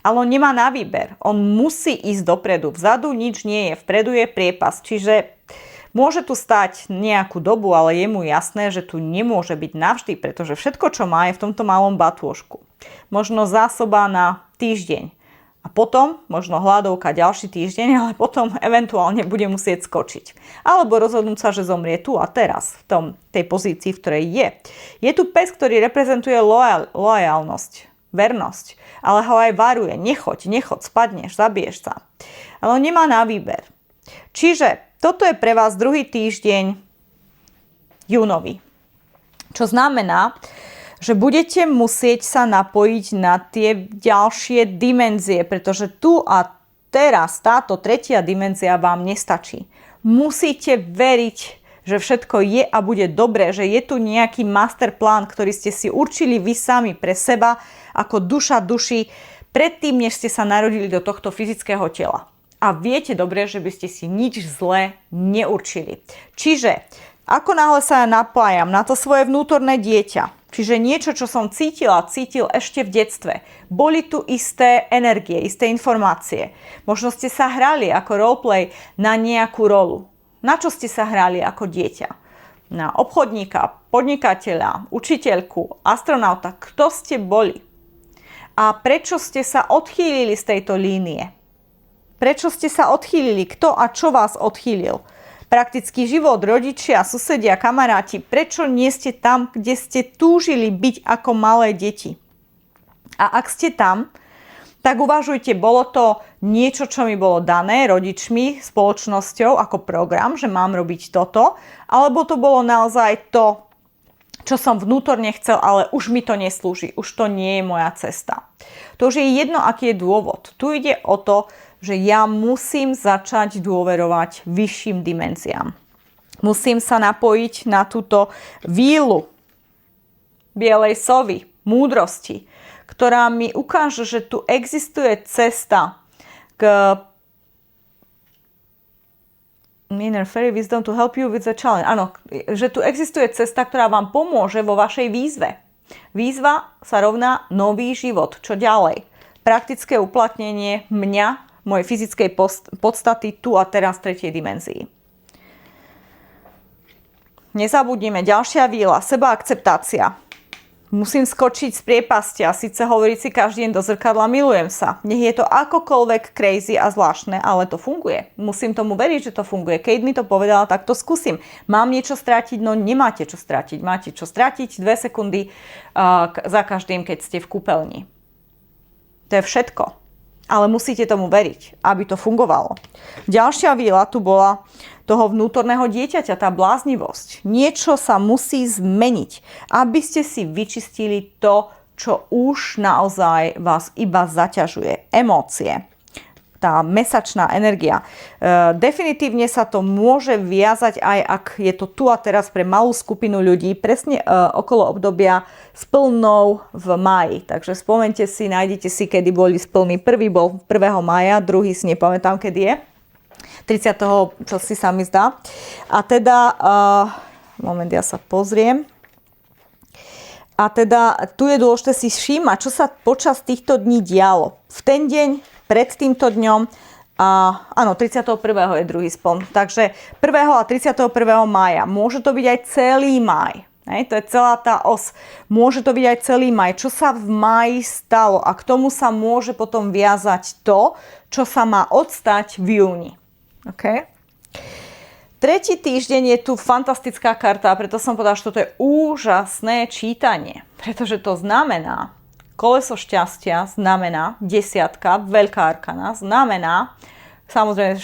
Ale on nemá na výber. On musí ísť dopredu. Vzadu nič nie je, vpredu je priepasť. Čiže môže tu stať nejakú dobu, ale je mu jasné, že tu nemôže byť navždy, pretože všetko, čo má, je v tomto malom batôžku. Možno zásoba na týždeň. A potom, možno hladovka ďalší týždeň, ale potom eventuálne bude musieť skočiť. Alebo rozhodnúť sa, že zomrie tu a teraz, v tej pozícii, v ktorej je. Je tu pes, ktorý reprezentuje loajálnosť, vernosť, ale ho aj varuje, nechoď, spadneš, zabiješ sa. Ale on nemá na výber. Čiže toto je pre vás druhý týždeň júnový. Čo znamená, že budete musieť sa napojiť na tie ďalšie dimenzie, pretože tu a teraz táto tretia dimenzia vám nestačí. Musíte veriť, že všetko je a bude dobré, že je tu nejaký masterplán, ktorý ste si určili vy sami pre seba ako duša duši predtým, než ste sa narodili do tohto fyzického tela. A viete dobre, že by ste si nič zlé neurčili. Čiže ako náhle sa ja napájam na to svoje vnútorné dieťa, čiže niečo, čo som cítil ešte v detstve. Boli tu isté energie, isté informácie. Možno ste sa hrali ako roleplay na nejakú rolu. Na čo ste sa hrali ako dieťa? Na obchodníka, podnikateľa, učiteľku, astronauta. Kto ste boli? A prečo ste sa odchýlili z tejto línie? Prečo ste sa odchýlili? Kto a čo vás odchýlil? Praktický život, rodičia, susedia, kamaráti, prečo nie ste tam, kde ste túžili byť ako malé deti? A ak ste tam, tak uvažujte, bolo to niečo, čo mi bolo dané rodičmi, spoločnosťou ako program, že mám robiť toto, alebo to bolo naozaj to, čo som vnútorne chcel, ale už mi to neslúži, už to nie je moja cesta. To už je jedno, aký je dôvod. Tu ide o to, že ja musím začať dôverovať vyšším dimenziám. Musím sa napojiť na túto vílu bielej sovy, múdrosti, ktorá mi ukáže, že tu existuje cesta k inner fairy wisdom to help you with the challenge. Áno, že tu existuje cesta, ktorá vám pomôže vo vašej výzve. Výzva sa rovná nový život. Čo ďalej? Praktické uplatnenie mňa, mojej fyzickej podstaty tu a teraz v tretej dimenzii. Nezabudnime, ďalšia víla, sebaakceptácia. Musím skočiť z priepasti a síce hovoriť si každý deň do zrkadla milujem sa. Nech je to akokoľvek crazy a zvláštne, ale to funguje. Musím tomu veriť, že to funguje. Keď mi to povedala, tak to skúsim. Mám niečo strátiť? No nemáte čo strátiť. Máte čo strátiť 2 sekundy za každým, keď ste v kúpeľni. To je všetko. Ale musíte tomu veriť, aby to fungovalo. Ďalšia víla tu bola toho vnútorného dieťaťa, tá bláznivosť. Niečo sa musí zmeniť, aby ste si vyčistili to, čo už naozaj vás iba zaťažuje. Emócie. Tá mesačná energia. Definitívne sa to môže viazať aj ak je to tu a teraz pre malú skupinu ľudí, presne okolo obdobia splnov v máji. Takže spomente si, nájdete si, kedy boli splny. Prvý bol 1. mája, druhý si nepamätám, kedy je. 30. čo si sa mi zdá. A teda, moment, ja sa pozriem. A teda tu je dôležité si všímať, čo sa počas týchto dní dialo. V ten deň, pred týmto dňom, áno, 31. je druhý spln. Takže 1. a 31. mája. Môže to byť aj celý máj. To je celá tá os. Môže to byť aj celý maj. Čo sa v máji stalo? A k tomu sa môže potom viazať to, čo sa má odstať v júni. OK? Tretí týždeň je tu fantastická karta, preto som povedala, že toto je úžasné čítanie. Pretože to znamená, koleso šťastia znamená, desiatka, veľká arkana, znamená, samozrejme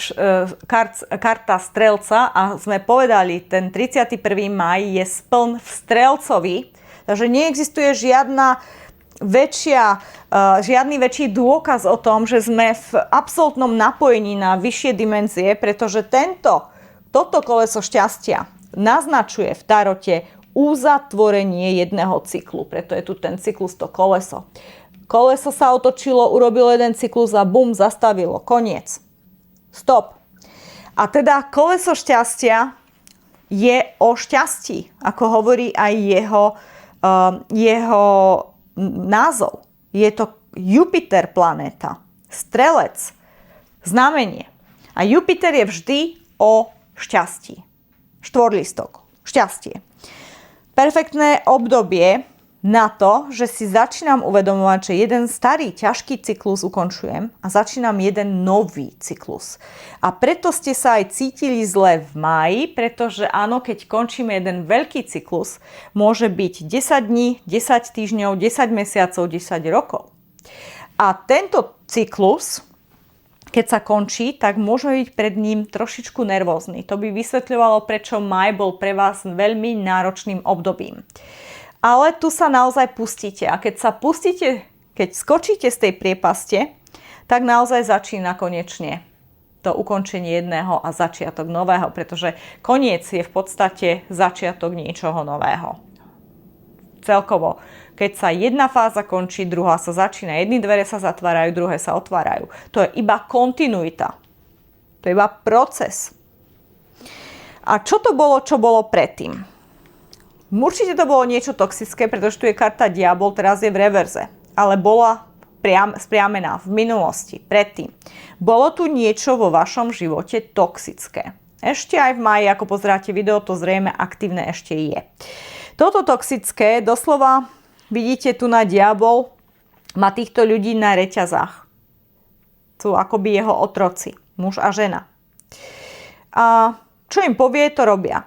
karta strelca a sme povedali, ten 31. maj je spln v strelcovi, takže neexistuje žiadny väčší dôkaz o tom, že sme v absolútnom napojení na vyššie dimenzie, pretože toto koleso šťastia naznačuje v tarote uzatvorenie jedného cyklu. Preto je tu ten cyklus, to koleso. Koleso sa otočilo, urobilo jeden cyklus a bum, zastavilo. Koniec. Stop. A teda koleso šťastia je o šťastí, ako hovorí aj jeho názov. Je to Jupiter planéta, strelec, znamenie. A Jupiter je vždy o šťastí. Štvorlistok, šťastie. Perfektné obdobie na to, že si začínam uvedomovať, že jeden starý, ťažký cyklus ukončujem a začínam jeden nový cyklus. A preto ste sa aj cítili zle v máji, pretože áno, keď končíme jeden veľký cyklus, môže byť 10 dní, 10 týždňov, 10 mesiacov, 10 rokov. A tento cyklus, keď sa končí, tak môžeme byť pred ním trošičku nervózny. To by vysvetľovalo, prečo maj bol pre vás veľmi náročným obdobím. Ale tu sa naozaj pustíte. A keď skočíte z tej priepaste, tak naozaj začína konečne to ukončenie jedného a začiatok nového, pretože koniec je v podstate začiatok niečoho nového. Celkovo, keď sa jedna fáza končí, druhá sa začína. Jedny dvere sa zatvárajú, druhé sa otvárajú. To je iba kontinuita. To je iba proces. A čo to bolo, čo bolo predtým? Určite to bolo niečo toxické, pretože tu je karta diabol, teraz je v reverze. Ale bola spriamená v minulosti, predtým. Bolo tu niečo vo vašom živote toxické. Ešte aj v máji, ako pozeráte video, to zrejme aktívne ešte je. Toto toxické, doslova vidíte tu na diabol, má týchto ľudí na reťazách. Sú akoby jeho otroci, muž a žena. A čo im povie, to robia.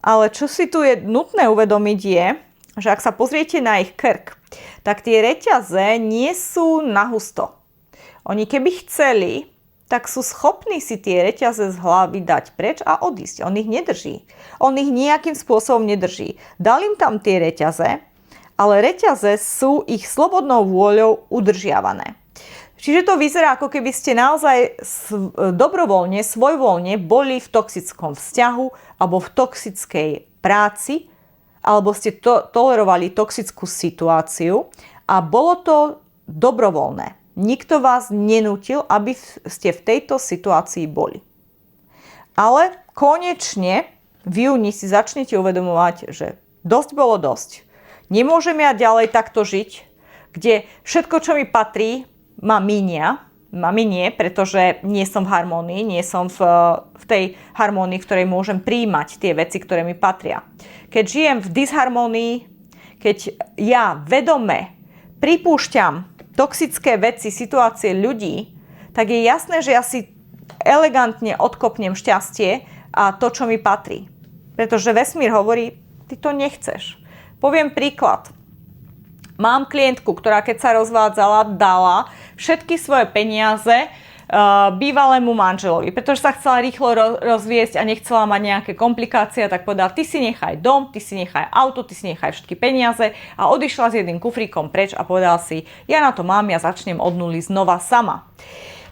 Ale čo si tu je nutné uvedomiť je, že ak sa pozriete na ich krk, tak tie reťaze nie sú nahusto. Oni keby chceli, tak sú schopní si tie reťaze z hlavy dať preč a odísť. On ich nedrží. On ich nejakým spôsobom nedrží. Dal im tam tie reťaze, ale reťaze sú ich slobodnou vôľou udržiavané. Čiže to vyzerá, ako keby ste naozaj dobrovoľne, svojvoľne boli v toxickom vzťahu alebo v toxickej práci, alebo ste tolerovali toxickú situáciu a bolo to dobrovoľné. Nikto vás nenútil, aby ste v tejto situácii boli. Ale konečne v júni si začnete uvedomovať, že dosť bolo dosť. Nemôžem ja ďalej takto žiť, kde všetko, čo mi patrí, ma minie, pretože nie som v harmónii, nie som v tej harmónii, v ktorej môžem prijímať tie veci, ktoré mi patria. Keď žijem v disharmónii, keď ja vedome pripúšťam toxické veci, situácie ľudí, tak je jasné, že ja si elegantne odkopnem šťastie a to, čo mi patrí. Pretože vesmír hovorí, ty to nechceš. Poviem príklad. Mám klientku, ktorá keď sa rozvádzala, dala všetky svoje peniaze bývalému manželovi, pretože sa chcela rýchlo rozviesť a nechcela mať nejaké komplikácie, tak povedala, ty si nechaj dom, ty si nechaj auto, ty si nechaj všetky peniaze a odišla s jedným kufríkom preč a povedala si, ja na to mám, ja začnem od nuly znova sama.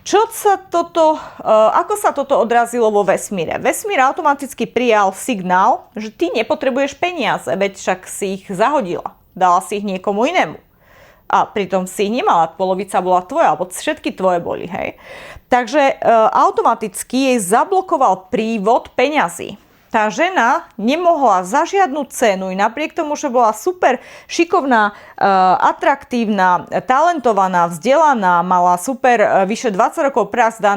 Ako sa toto odrazilo vo vesmíre? Vesmír automaticky prijal signál, že ty nepotrebuješ peniaze, veď však si ich zahodila, dala si ich niekomu inému. A pritom si ich nemala, polovica bola tvoja, alebo všetky tvoje boli, hej. Takže automaticky jej zablokoval prívod peňazí. Tá žena nemohla za žiadnu cenu, i napriek tomu, že bola super šikovná, atraktívna, talentovaná, vzdelaná, mala super vyše 20 rokov prax v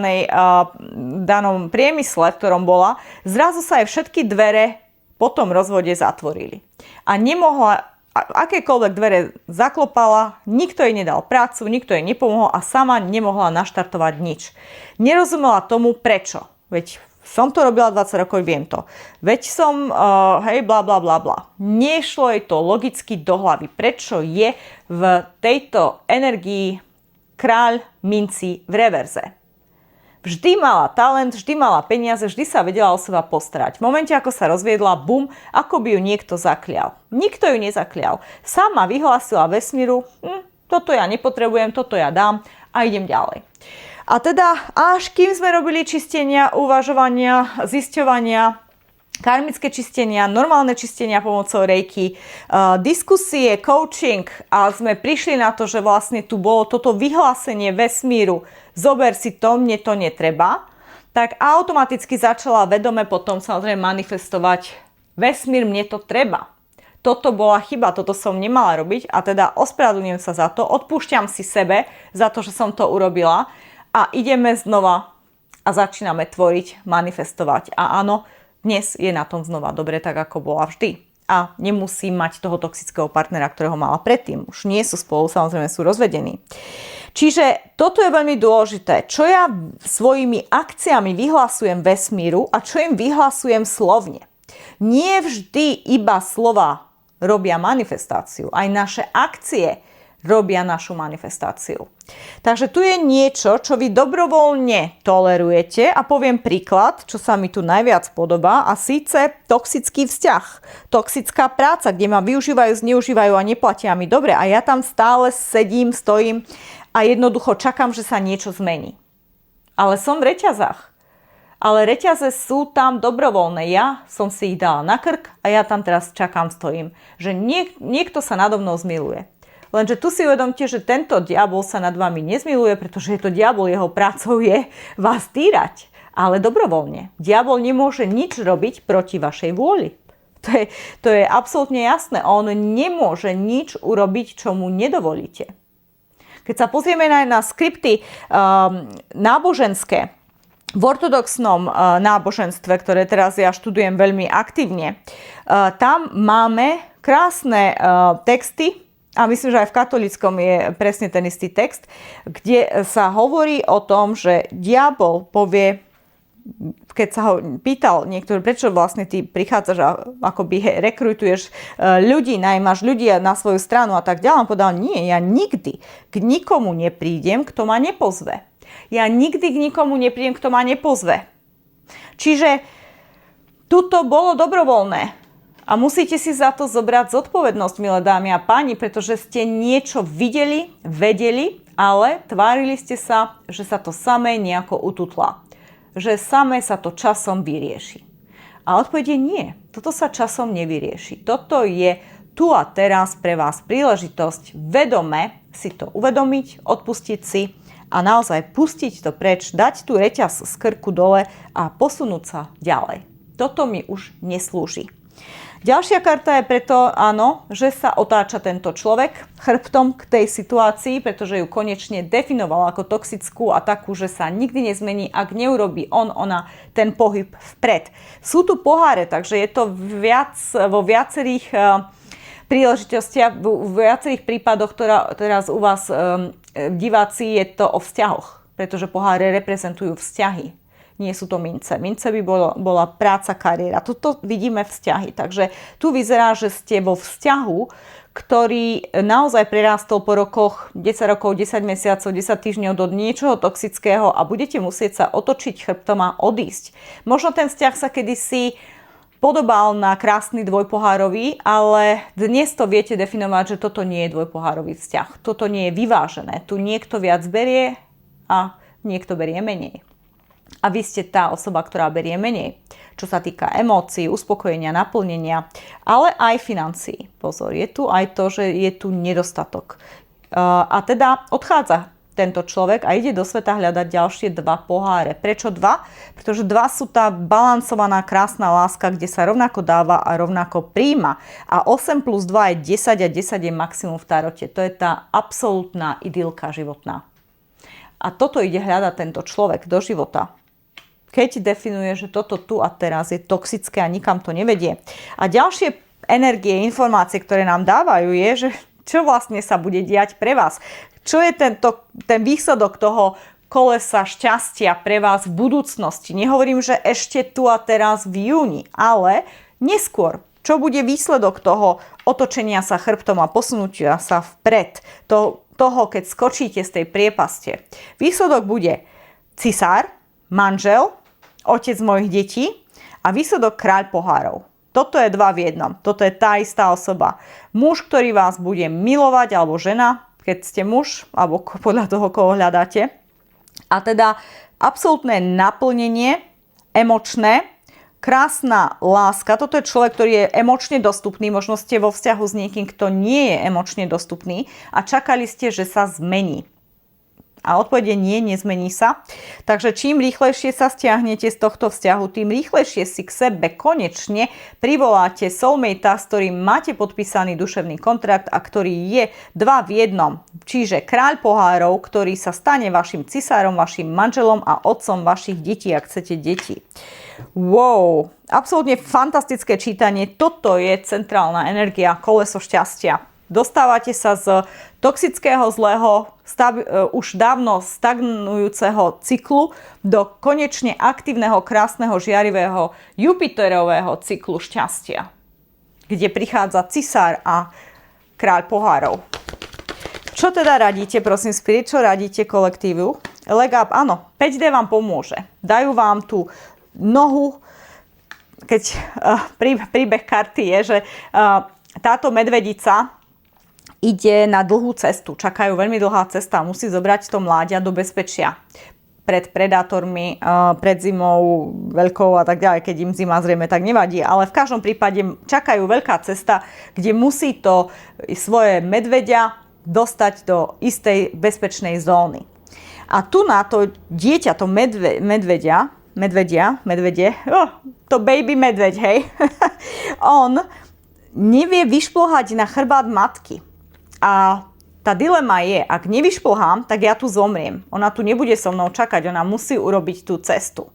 danom priemysle, v ktorom bola, zrazu sa jej všetky dvere po tom rozvode zatvorili. A nemohla akékoľvek dvere zaklopala, nikto jej nedal prácu, nikto jej nepomohol a sama nemohla naštartovať nič. Nerozumela tomu prečo. Veď som to robila 20 rokov, viem to. Veď som, bla bla bla bla. Nešlo jej to logicky do hlavy. Prečo je v tejto energii kráľ minci v reverze? Vždy mala talent, vždy mala peniaze, vždy sa vedela o seba postarať. V momente, ako sa rozviedla, bum, ako by ju niekto zaklial. Nikto ju nezaklial. Sama vyhlásila vesmíru, toto ja nepotrebujem, toto ja dám a idem ďalej. A teda až kým sme robili čistenia, uvažovania, zisťovania, karmické čistenia, normálne čistenia pomocou reiki, diskusie, coaching a sme prišli na to, že vlastne tu bolo toto vyhlásenie vesmíru, zober si to, mne to netreba, tak automaticky začala vedome potom samozrejme manifestovať vesmír, mne to treba. Toto bola chyba, toto som nemala robiť a teda ospravedlňujem sa za to, odpúšťam si sebe za to, že som to urobila a ideme znova a začíname tvoriť, manifestovať. A áno, dnes je na tom znova dobre, tak ako bola vždy. A nemusím mať toho toxického partnera, ktorého mala predtým. Už nie sú spolu, samozrejme sú rozvedení. Čiže toto je veľmi dôležité. Čo ja svojimi akciami vyhlasujem vesmíru a čo im vyhlasujem slovne. Nie vždy iba slova robia manifestáciu. Aj naše akcie robia našu manifestáciu. Takže tu je niečo, čo vy dobrovoľne tolerujete a poviem príklad, čo sa mi tu najviac podobá a síce toxický vzťah, toxická práca, kde ma využívajú, zneužívajú a neplatia mi dobre a ja tam stále sedím, stojím a jednoducho čakám, že sa niečo zmení. Ale som v reťazách. Ale reťaze sú tam dobrovoľné. Ja som si ich dala na krk a ja tam teraz čakám, stojím. Že niekto sa nado mnou zmiluje. Lenže tu si uvedomte, že tento diabol sa nad vami nezmiluje, pretože je to diabol, jeho prácou je vás týrať. Ale dobrovoľne. Diabol nemôže nič robiť proti vašej vôli. To je absolútne jasné. On nemôže nič urobiť, čo mu nedovolíte. Keď sa pozrieme na skripty náboženské, v ortodoxnom náboženstve, ktoré teraz ja študujem veľmi aktívne, tam máme krásne texty, a myslím, že aj v katolíckom je presne ten istý text, kde sa hovorí o tom, že diabol povie, keď sa ho pýtal niektorý, prečo vlastne ty prichádzaš a akoby rekrutuješ ľudí, najímaš ľudí na svoju stranu a tak ďalej, on povedal, nie, ja nikdy k nikomu neprídem, kto ma nepozve. Ja nikdy k nikomu neprídem, kto ma nepozve. Čiže tuto bolo dobrovoľné. A musíte si za to zobrať zodpovednosť, milé dámy a páni, pretože ste niečo videli, vedeli, ale tvárili ste sa, že sa to samé nejako ututla. Že samé sa to časom vyrieši. A odpoveď je nie. Toto sa časom nevyrieši. Toto je tu a teraz pre vás príležitosť vedome si to uvedomiť, odpustiť si a naozaj pustiť to preč, dať tú reťaz z krku dole a posunúť sa ďalej. Toto mi už neslúži. Ďalšia karta je preto, áno, že sa otáča tento človek chrbtom k tej situácii, pretože ju konečne definoval ako toxickú a takú, že sa nikdy nezmení, ak neurobí ona ten pohyb vpred. Sú tu poháre, takže je to vo viacerých príležitostiach. V viacerých prípadoch, ktorá teraz u vás diváci, je to o vzťahoch, pretože poháre reprezentujú vzťahy. Nie sú to mince. Mince by bola práca, kariéra. Toto vidíme vzťahy. Takže tu vyzerá, že ste vo vzťahu, ktorý naozaj prerástol po rokoch, 10 rokov, 10 mesiacov, 10 týždňov do niečoho toxického a budete musieť sa otočiť chrbtom a odísť. Možno ten vzťah sa kedysi podobal na krásny dvojpohárový, ale dnes to viete definovať, že toto nie je dvojpohárový vzťah. Toto nie je vyvážené. Tu niekto viac berie a niekto berie menej. A vy ste tá osoba, ktorá berie menej, čo sa týka emócií, uspokojenia, naplnenia, ale aj financií. Pozor, je tu aj to, že je tu nedostatok. A teda odchádza tento človek a ide do sveta hľadať ďalšie 2 poháre. Prečo 2? Pretože 2 sú tá balansovaná krásna láska, kde sa rovnako dáva a rovnako príjma. A 8 plus 2 je 10 a 10 je maximum v tarote. To je tá absolútna idylka životná. A toto ide hľadať tento človek do života. Keď definuje, že toto tu a teraz je toxické a nikam to nevedie. A ďalšie energie, informácie, ktoré nám dávajú, je, že čo vlastne sa bude diať pre vás. Čo je ten výsledok toho kolesa šťastia pre vás v budúcnosti. Nehovorím, že ešte tu a teraz v júni, ale neskôr. Čo bude výsledok toho otočenia sa chrbtom a posunutia sa vpred, toho, keď skočíte z tej priepaste. Výsledok bude cisár, manžel, otec mojich detí a výsledok kráľ pohárov. Toto je 2 v 1. Toto je tá istá osoba. Muž, ktorý vás bude milovať, alebo žena, keď ste muž, alebo podľa toho, koho hľadáte. A teda absolútne naplnenie, emočné, krásna láska. Toto je človek, ktorý je emočne dostupný. Možno ste vo vzťahu s niekým, kto nie je emočne dostupný a čakali ste, že sa zmení. A odpoveď je nie, nezmení sa. Takže čím rýchlejšie sa stiahnete z tohto vzťahu, tým rýchlejšie si k sebe konečne privoláte soulmate, s ktorým máte podpísaný duševný kontrakt a ktorý je 2 v 1. Čiže kráľ pohárov, ktorý sa stane vašim cisárom, vašim manželom a otcom vašich detí, ak chcete deti. Wow, absolútne fantastické čítanie. Toto je centrálna energia, koleso šťastia. Dostávate sa z toxického, zlého, už dávno stagnujúceho cyklu do konečne aktívneho, krásneho, žiarivého Jupiterového cyklu šťastia, kde prichádza cisár a kráľ pohárov. Čo teda radíte, prosím, Spirit, čo radíte kolektívu? Leg up, áno, 5D vám pomôže. Dajú vám tú nohu, keď príbeh karty je, že táto medvedica ide na dlhú cestu. Čakajú veľmi dlhá cesta. Musí zobrať to mláďa do bezpečia. Pred predátormi, pred zimou veľkou a tak ďalej. Keď im zima zrejme tak nevadí. Ale v každom prípade čakajú veľká cesta, kde musí to svoje medveďa dostať do istej bezpečnej zóny. A tu na to dieťa, to to baby medveď, hej. On nevie vyšplhať na chrbát matky. A tá dilema je, ak nevyšplhám, tak ja tu zomriem. Ona tu nebude so mnou čakať, ona musí urobiť tú cestu.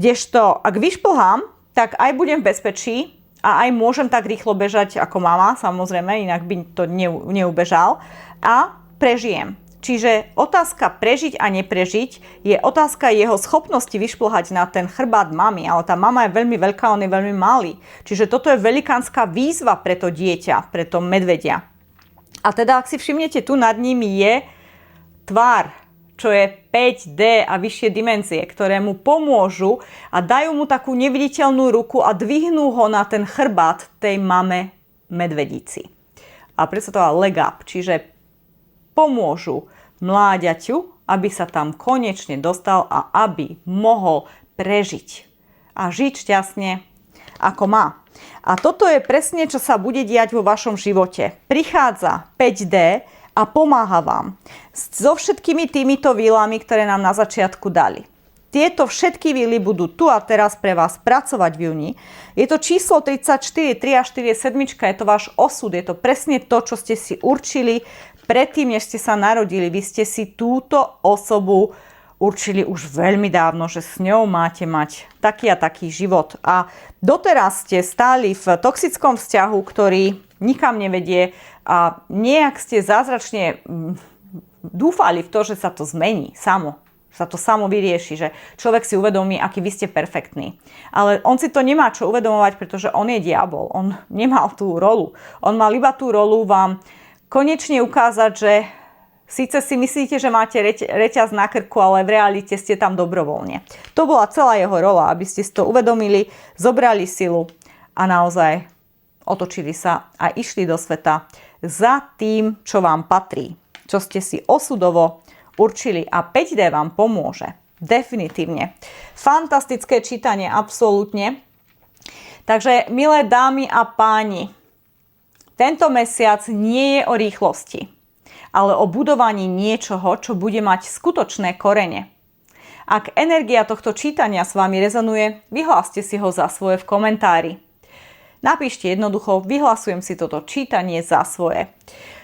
Kdežto, ak vyšplhám, tak aj budem v bezpečí a aj môžem tak rýchlo bežať ako mama, samozrejme, inak by to neubežal a prežijem. Čiže otázka prežiť a neprežiť je otázka jeho schopnosti vyšplhať na ten chrbát mamy, ale tá mama je veľmi veľká, on je veľmi malý. Čiže toto je velikánska výzva pre to dieťa, pre to medvedia. A teda, ak si všimnete, tu nad ním je tvár, čo je 5D a vyššie dimenzie, ktoré mu pomôžu a dajú mu takú neviditeľnú ruku a dvihnú ho na ten chrbát tej mame medvedici. A preto to leg up, čiže pomôžu mláďaťu, aby sa tam konečne dostal a aby mohol prežiť a žiť šťastne, ako má. A toto je presne, čo sa bude diať vo vašom živote. Prichádza 5D a pomáha vám so všetkými týmito výlami, ktoré nám na začiatku dali. Tieto všetky výly budú tu a teraz pre vás pracovať v júni. Je to číslo 34, 3 a 4 je sedmička, je to váš osud, je to presne to, čo ste si určili predtým, než ste sa narodili. Vy ste si túto osobu určili už veľmi dávno, že s ňou máte mať taký a taký život. A doteraz ste stáli v toxickom vzťahu, ktorý nikam nevedie a nejak ste zázračne dúfali v to, že sa to zmení samo. Sa to samo vyrieši, že človek si uvedomí, aký vy ste perfektní. Ale on si to nemá čo uvedomovať, pretože on je diabol. On nemal tú rolu. On mal iba tú rolu vám konečne ukázať, že síce si myslíte, že máte reťaz na krku, ale v realite ste tam dobrovoľne. To bola celá jeho rola, aby ste si to uvedomili, zobrali silu a naozaj otočili sa a išli do sveta za tým, čo vám patrí, čo ste si osudovo určili a 5D vám pomôže. Definitívne. Fantastické čítanie, absolútne. Takže, milé dámy a páni, tento mesiac nie je o rýchlosti, ale o budovaní niečoho, čo bude mať skutočné korene. Ak energia tohto čítania s vami rezonuje, vyhláste si ho za svoje v komentári. Napíšte jednoducho, vyhlasujem si toto čítanie za svoje.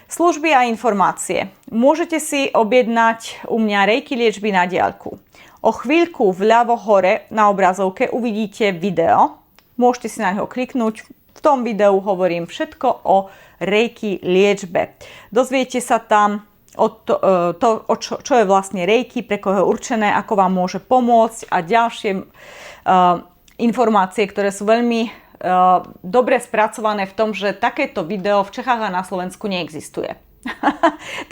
Služby a informácie. Môžete si objednať u mňa Reiki liečby na diaľku. O chvíľku vľavo hore na obrazovke uvidíte video. Môžete si na neho kliknúť. V tom videu hovorím všetko o Reiki liečbe. Dozviete sa tam čo je vlastne Reiki, pre koho je určené, ako vám môže pomôcť a ďalšie informácie, ktoré sú veľmi dobre spracované v tom, že takéto video v Čechách a na Slovensku neexistuje.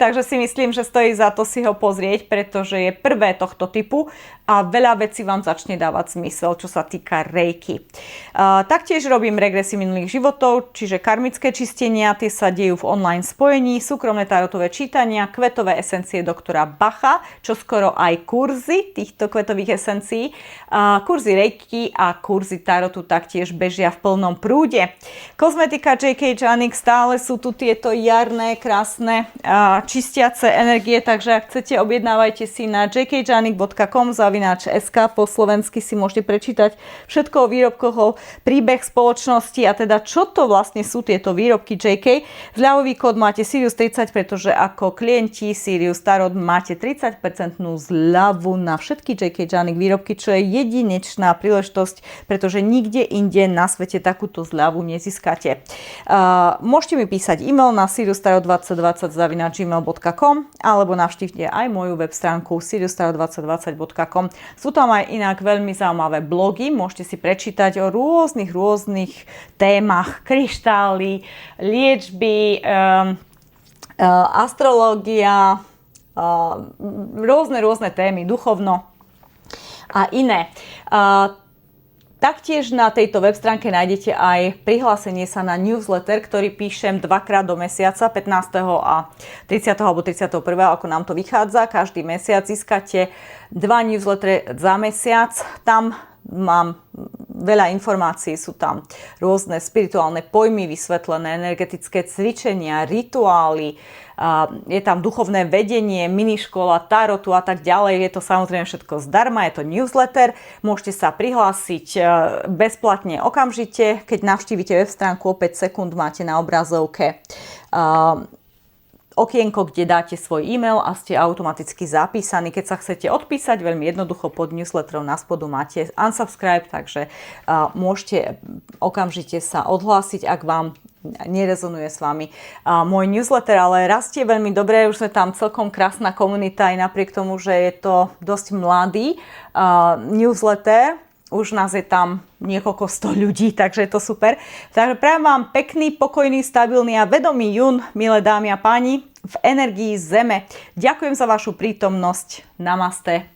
Takže si myslím, že stojí za to si ho pozrieť, pretože je prvé tohto typu a veľa vecí vám začne dávať zmysel, čo sa týka Reiki. Taktiež robím regresy minulých životov, čiže karmické čistenia, tie sa dejú v online spojení, súkromné tarotové čítania, kvetové esencie doktora Bacha, čo skoro aj kurzy týchto kvetových esencií, kurzy Reiki a kurzy tarotu taktiež bežia v plnom prúde. Kozmetika JK Janik, stále sú tu tieto jarné, krásne čistiace energie, takže ak chcete, objednávajte si na jkjanik.com/sk, po slovensky si môžete prečítať všetko o výrobkoch, o príbeh spoločnosti a teda čo to vlastne sú tieto výrobky JK. Zľavový kód máte Sirius 30, pretože ako klienti Sirius Tarot máte 30% zľavu na všetky JK Janik výrobky, čo je jedinečná príležitosť, pretože nikde inde na svete takúto zľavu nezískate. Môžete mi písať e-mail na siriustarot2020@gmail.com alebo navštívte aj moju web stránku siriustarot2020.com. Sú tam aj inak veľmi zaujímavé blogy, môžete si prečítať o rôznych témach, kryštály, liečby, astrológia, rôzne témy, duchovno a iné. Taktiež na tejto web stránke nájdete aj prihlásenie sa na newsletter, ktorý píšem 2-krát do mesiaca, 15. a 30. alebo 31. ako nám to vychádza. Každý mesiac získate 2 newslettery za mesiac. Tam mám veľa informácií, sú tam rôzne spirituálne pojmy vysvetlené, energetické cvičenia, rituály, je tam duchovné vedenie, miniškola, tarotu a tak ďalej. Je to samozrejme všetko zdarma, je to newsletter. Môžete sa prihlásiť bezplatne okamžite. Keď navštívite web stránku, o 5 sekúnd máte na obrazovke okienko, kde dáte svoj e-mail a ste automaticky zapísaní. Keď sa chcete odpísať, veľmi jednoducho pod newsletterom na spodu máte unsubscribe, takže môžete okamžite sa odhlásiť, ak vám nerezonuje s vami môj newsletter, ale rastie veľmi dobre, už sme tam celkom krásna komunita, aj napriek tomu, že je to dosť mladý newsletter. Už nás je tam niekoľko 100 ľudí, takže je to super. Takže prajem vám pekný, pokojný, stabilný a vedomý jún, milé dámy a páni, v energii Zeme. Ďakujem za vašu prítomnosť. Namaste.